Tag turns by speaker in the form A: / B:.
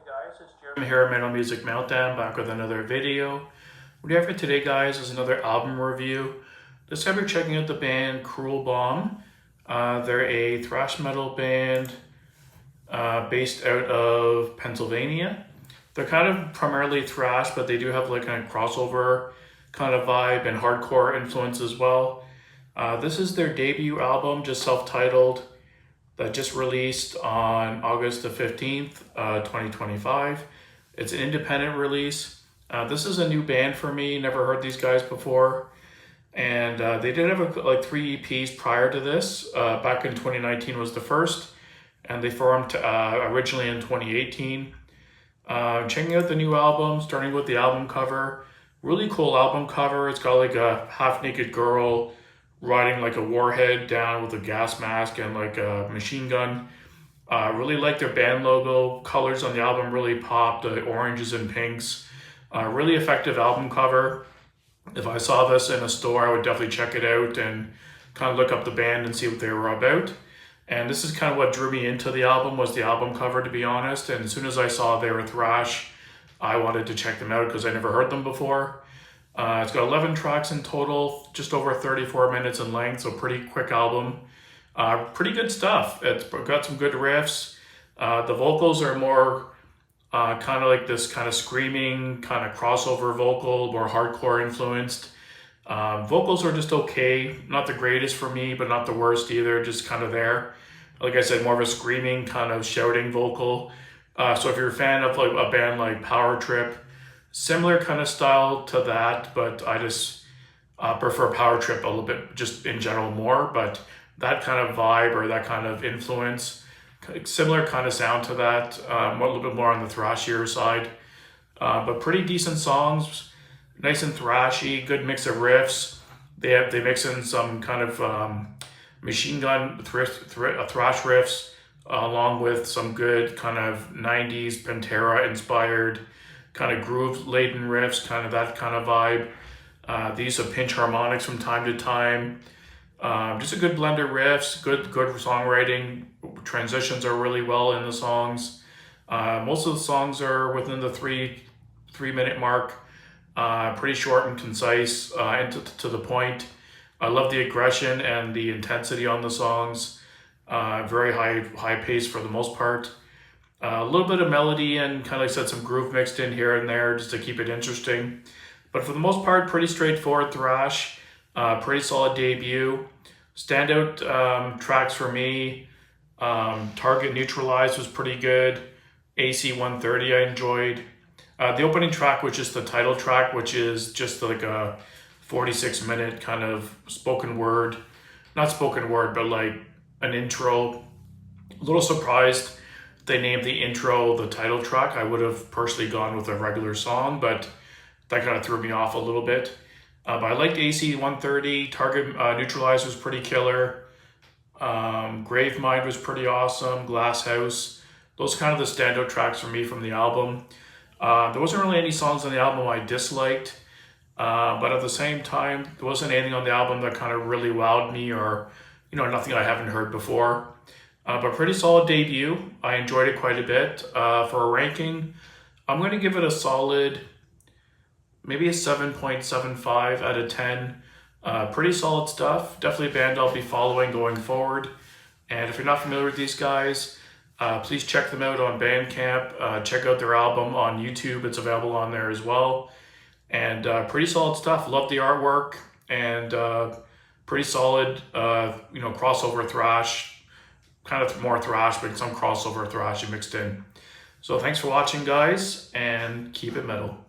A: Guys, it's Jeremy here at Metal Music Meltdown, back with another video. What we have for today, guys, is another album review. This time we're checking out the band Cruel Bomb. They're a thrash metal band based out of Pennsylvania. They're kind of primarily thrash, but they do have like a crossover kind of vibe and hardcore influence as well. This is their debut album, just self-titled, that just released on August the 15th, 2025. It's an independent release. This is a new band for me, never heard these guys before. And they did have like 3 EPs prior to this. Back in 2019 was the first, and they formed originally in 2018. Checking out the new album, starting with the album cover. Really cool album cover. It's got like a half-naked girl riding like a warhead down with a gas mask and like a machine gun. Really like their band logo. Colors on the album really popped, the oranges and pinks. Really effective album cover. If I saw this in a store, I would definitely check it out and kind of look up the band and see what they were about. And this is kind of what drew me into the album, was the album cover, to be honest. And as soon as I saw they were thrash, I wanted to check them out because I never heard them before. It's got 11 tracks in total, just over 34 minutes in length, so pretty quick album. Pretty good stuff. It's got some good riffs. The vocals are more kind of like this kind of screaming, kind of crossover vocal, more hardcore influenced. Vocals are just okay. Not the greatest for me, but not the worst either, just kind of there. Like I said, more of a screaming, kind of shouting vocal. So if you're a fan of like a band like Power Trip, similar kind of style to that, but I just prefer Power Trip a little bit, just in general more, but that kind of vibe or that kind of influence, similar kind of sound to that, a little bit more on the thrashier side, but pretty decent songs, nice and thrashy, good mix of riffs. They mix in some kind of machine gun thrash riffs, along with some good kind of 90s Pantera inspired kind of groove-laden riffs, kind of that kind of vibe. The use of pinch harmonics from time to time. Just a good blend of riffs, good songwriting. Transitions are really well in the songs. Most of the songs are within the three-minute mark. Pretty short and concise, and to the point. I love the aggression and the intensity on the songs. Very high pace for the most part. A little bit of melody and kind of like I said, some groove mixed in here and there just to keep it interesting. But for the most part, pretty straightforward thrash. Pretty solid debut. Standout tracks for me. Target Neutralized was pretty good. AC 130 I enjoyed. The opening track, which is the title track, which is just like a 46-minute kind of spoken word. Not spoken word, but like an intro. A little surprised they named the intro the title track. I would have personally gone with a regular song, but that kind of threw me off a little bit. But I liked AC 130. Target Neutralized was pretty killer. Gravemind was pretty awesome. Glass House. Those are kind of the standout tracks for me from the album. There wasn't really any songs on the album I disliked, but at the same time, there wasn't anything on the album that kind of really wowed me, or nothing I haven't heard before. But pretty solid debut. I enjoyed it quite a bit. For a ranking, I'm going to give it a solid, maybe a 7.75 out of 10. Pretty solid stuff. Definitely a band I'll be following going forward. And if you're not familiar with these guys, please check them out on Bandcamp. Check out their album on YouTube. It's available on there as well. And pretty solid stuff. Love the artwork, and pretty solid, crossover thrash. Kind of more thrash, but some crossover thrash mixed in. So thanks for watching, guys, and keep it metal.